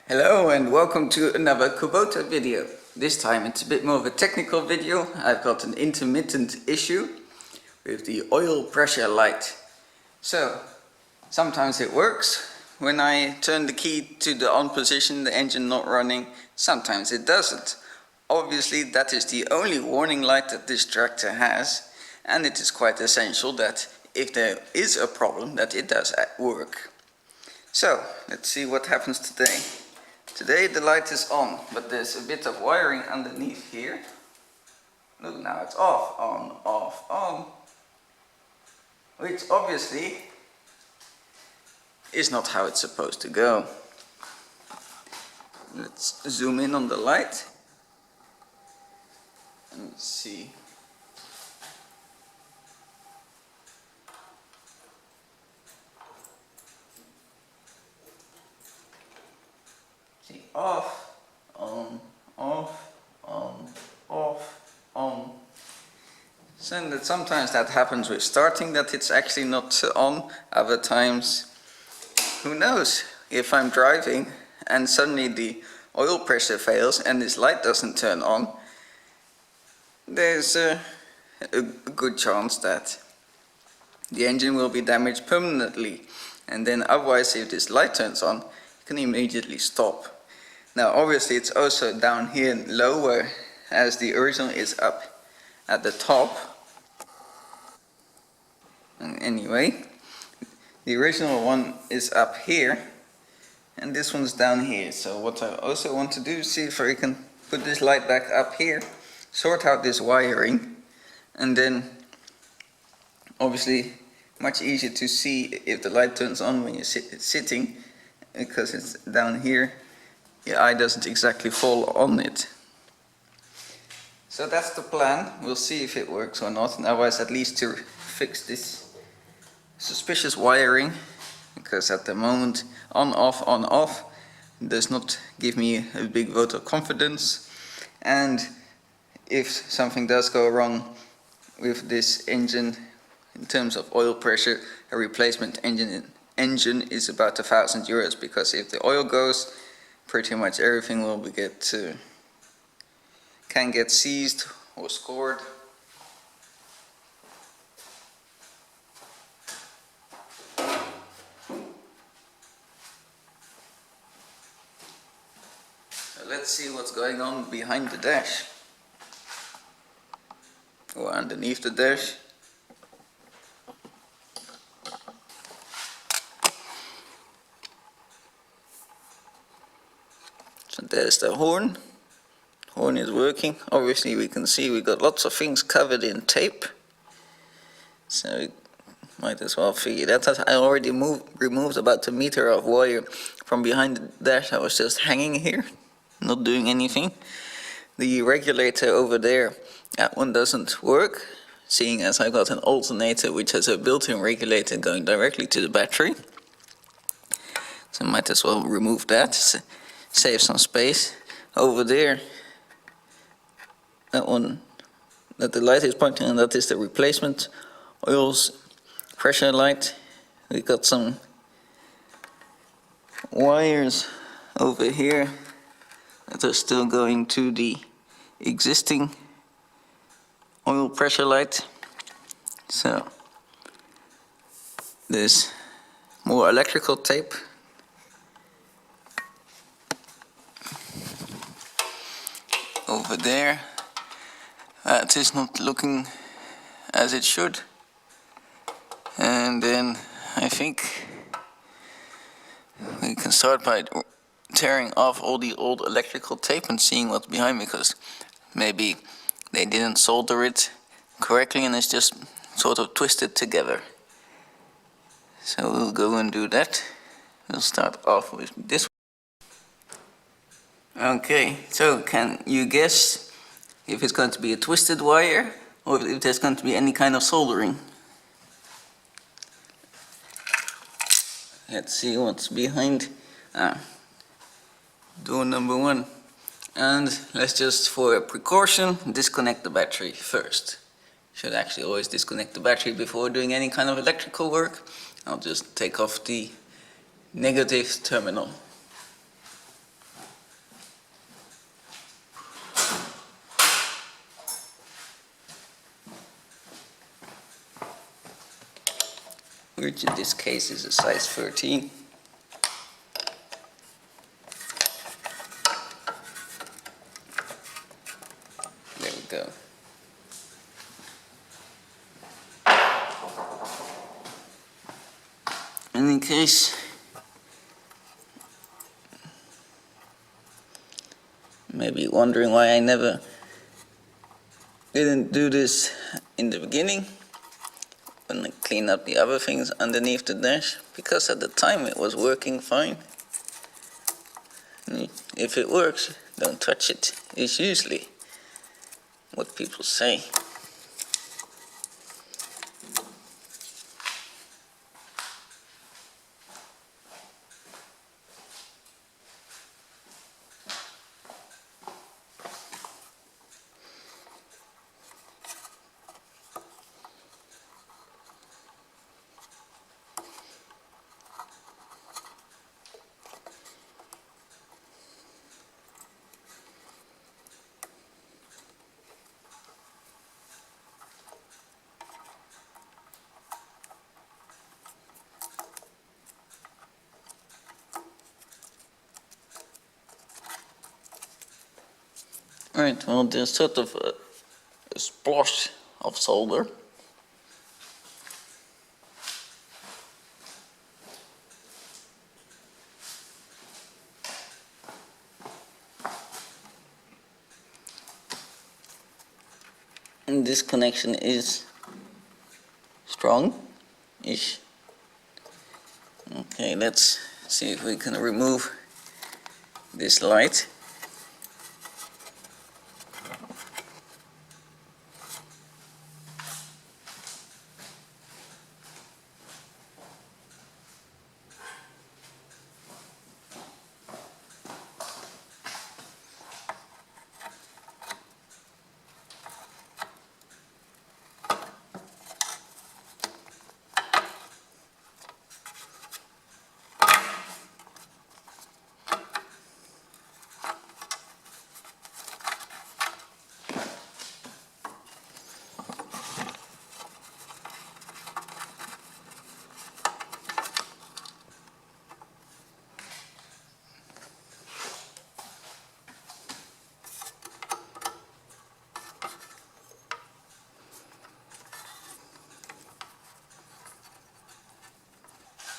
Hello and welcome to another Kubota video. This time it's a bit more of a technical video. I've got an intermittent issue with the oil pressure light. So sometimes it works when I turn the key to the on position, the engine not running. Sometimes it doesn't. Obviously that is the only warning light that this tractor has, and it is quite essential that if there is a problem that it does work. So let's see what happens today. Today the light is on, but there's a bit of wiring underneath here. Look, now it's off, on, which obviously is not how it's supposed to go. Let's zoom in on the light and see. See, off, on, off, on, off, on. So that sometimes that happens with starting, that it's actually not on. Other times, who knows, if I'm driving and suddenly the oil pressure fails and this light doesn't turn on, there's a good chance that the engine will be damaged permanently. And then otherwise, if this light turns on, you can immediately stop. Now obviously it's also down here lower, as the original is up at the top. And anyway, the original one is up here and this one's down here. So what I also want to do is see if I can put this light back up here, sort out this wiring, and then obviously much easier to see if the light turns on when you're sitting, because it's down here. Your eye doesn't exactly fall on it. So that's the plan. We'll see if it works or not, and otherwise at least to fix this suspicious wiring, because at the moment on off does not give me a big vote of confidence. And if something does go wrong with this engine in terms of oil pressure, a replacement engine is about €1,000, because if the oil goes, pretty much everything will can get seized or scored. So let's see what's going on behind the dash, or underneath the dash. So there's the horn. Horn is working. Obviously we can see we got lots of things covered in tape. So we might as well figure that out. I already removed about 1 meter of wire from behind the dash that was just hanging here, not doing anything. The regulator over there, that one doesn't work, seeing as I got an alternator which has a built-in regulator going directly to the battery. So I might as well remove that. Save some space. Over there, that one that the light is pointing on, that is the replacement oils pressure light. We got some wires over here that are still going to the existing oil pressure light. So there's more electrical tape. Over there, that is not looking as it should. And then I think we can start by tearing off all the old electrical tape and seeing what's behind, because maybe they didn't solder it correctly and it's just sort of twisted together. So we'll go and do that. We'll start off with this one. Okay, so can you guess if it's going to be a twisted wire or if there's going to be any kind of soldering? Let's see what's behind door number 1. And let's just, for a precaution, disconnect the battery first. Should actually always disconnect the battery before doing any kind of electrical work. I'll just take off the negative terminal. which in this case is a size 13. There we go. And in case maybe wondering why I never didn't do this in the beginning when I clean up the other things underneath the dash, because at the time it was working fine. And if it works, don't touch it, is usually what people say. Right, well, there's sort of a splosh of solder. And this connection is strong-ish. Okay, let's see if we can remove this light.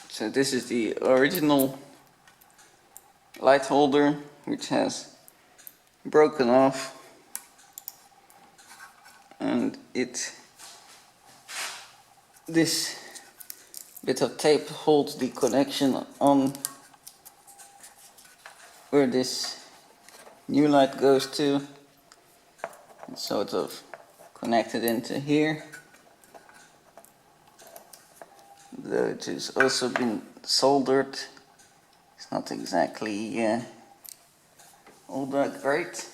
So this is the original light holder, which has broken off, and this bit of tape holds the connection on where this new light goes to. It's sort of connected into here. Though it has also been soldered, it's not exactly all that great,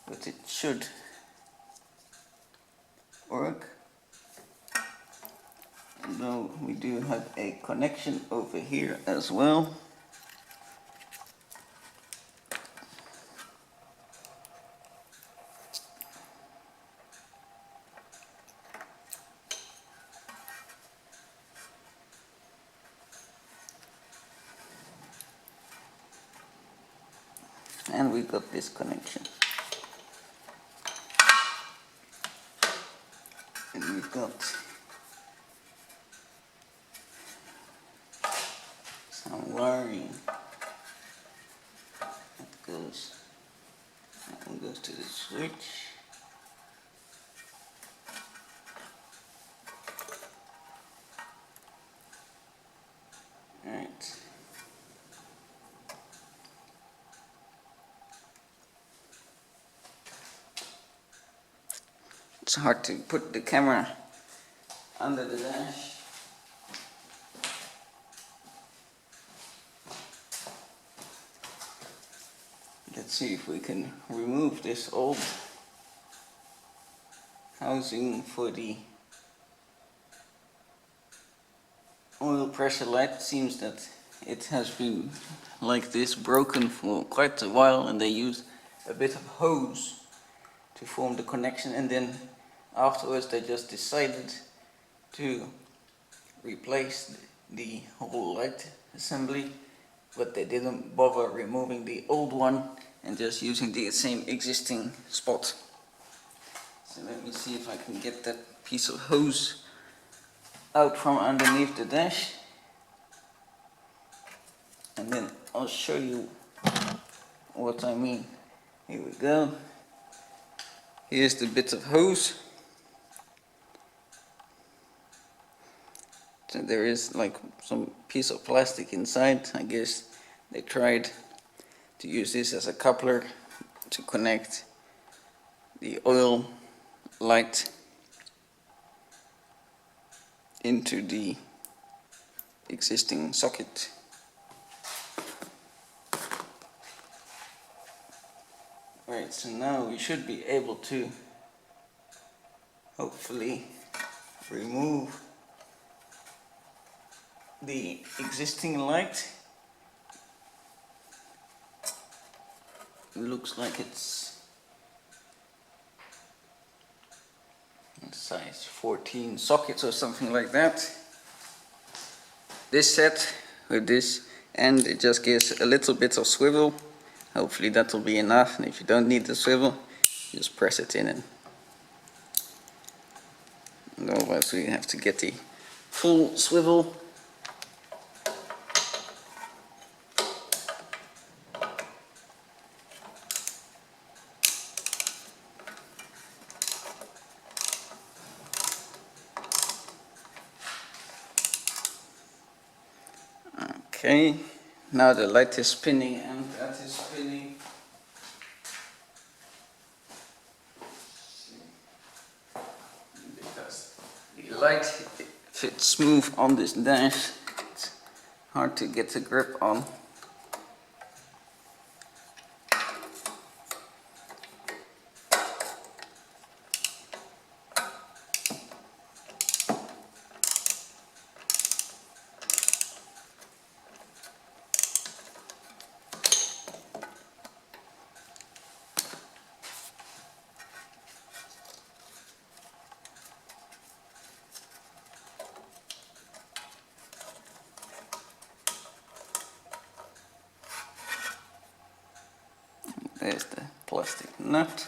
but it should work. Although we do have a connection over here as well. And we got this connection. And we've got some wiring that one goes to the switch. Right. It's hard to put the camera under the dash. Let's see if we can remove this old housing for the oil pressure light. It seems that it has been like this, broken for quite a while, and they use a bit of hose to form the connection, and then afterwards they just decided to replaced the whole light assembly, but they didn't bother removing the old one and just using the same existing spot. So let me see if I can get that piece of hose out from underneath the dash, and then I'll show you what I mean. Here we go. Here's the bit of hose. So there is like some piece of plastic inside. I guess they tried to use this as a coupler to connect the oil light into the existing socket. Right, so now we should be able to hopefully remove the existing light. It looks like it's size 14 sockets or something like that. This set with this, and it just gives a little bit of swivel. Hopefully that will be enough, and if you don't need the swivel, just press it in, and otherwise we have to get the full swivel. Okay, now the light is spinning and that is spinning. Because the light fits smooth on this dash, it's hard to get a grip on. There's the plastic nut.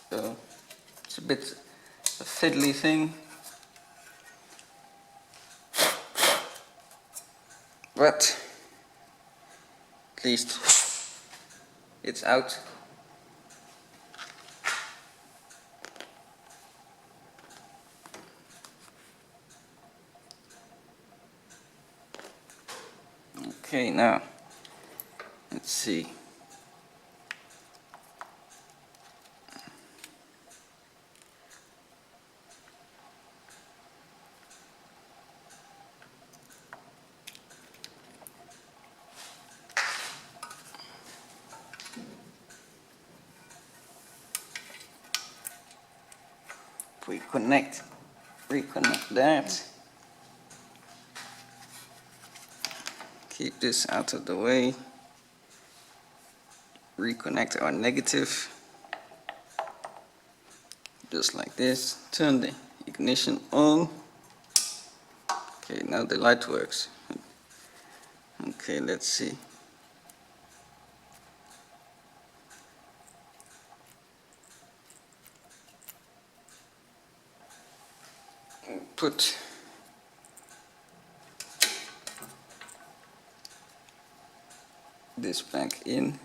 So it's a bit a fiddly thing, but at least it's out. Okay, now let's see. If we reconnect that. Keep this out of the way. Reconnect our negative. Just like this. Turn the ignition on. Okay, now the light works. Okay, let's see. Put this back in.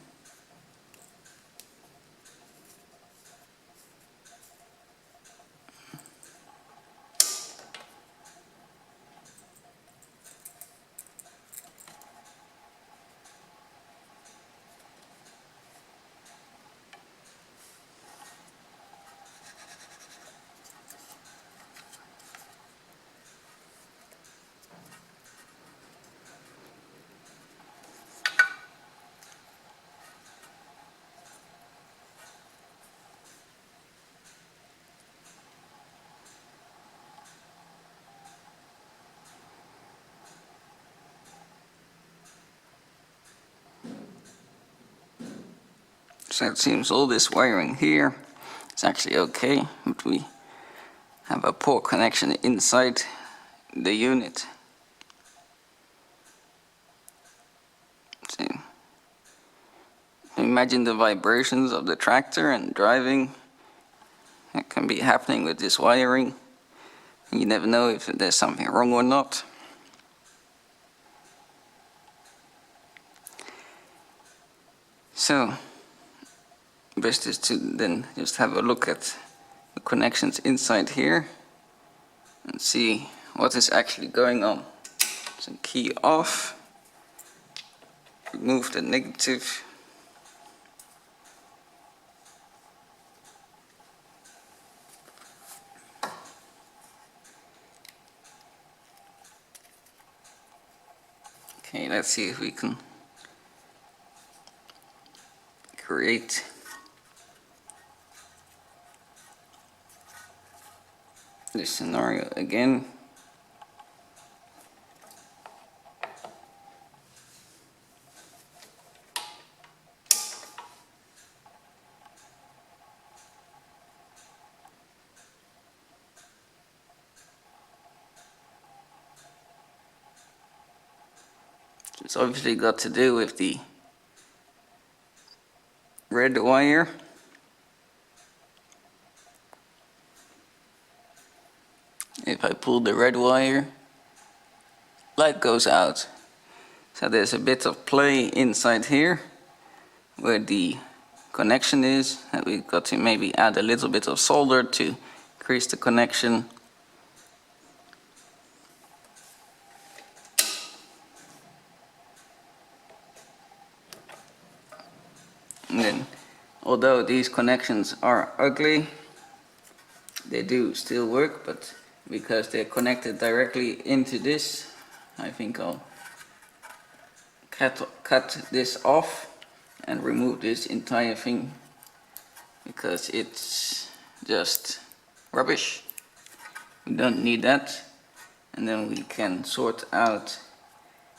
So it seems all this wiring here is actually okay, but we have a poor connection inside the unit. So imagine the vibrations of the tractor and driving that can be happening with this wiring. You never know if there's something wrong or not. So best is to then just have a look at the connections inside here and see what is actually going on. So key off, remove the negative, okay, let's see if we can create this scenario again. It's obviously got to do with the red wire. If I pull the red wire, light goes out. So there's a bit of play inside here where the connection is, and we've got to maybe add a little bit of solder to increase the connection. And then, although these connections are ugly, they do still work, but because they're connected directly into this, I think I'll cut this off and remove this entire thing because it's just rubbish. We don't need that. And then we can sort out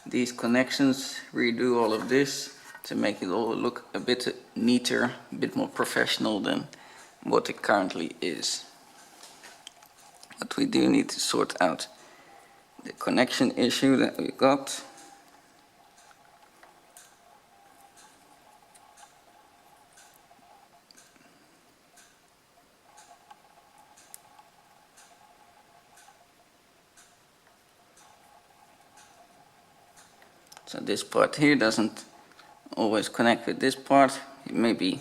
these connections, redo all of this to make it all look a bit neater, a bit more professional than what it currently is. But we do need to sort out the connection issue that we got. So this part here doesn't always connect with this part. It may be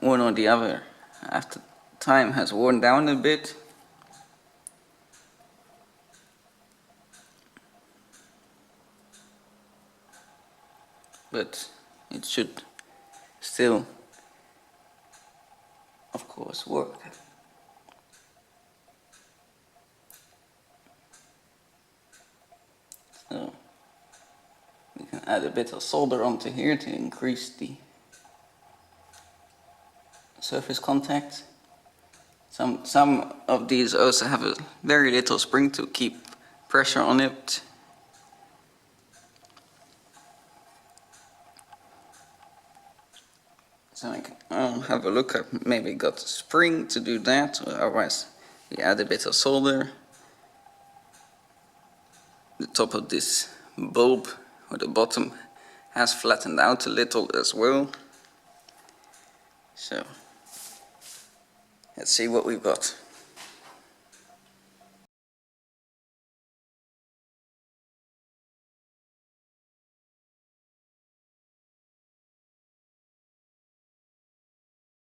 one or the other after time has worn down a bit. But it should still, of course, work. So we can add a bit of solder onto here to increase the surface contact. Some of these also have a very little spring to keep pressure on it. So I'll have a look. I've maybe got a spring to do that, or otherwise we add a bit of solder. The top of this bulb, or the bottom, has flattened out a little as well. So let's see what we've got.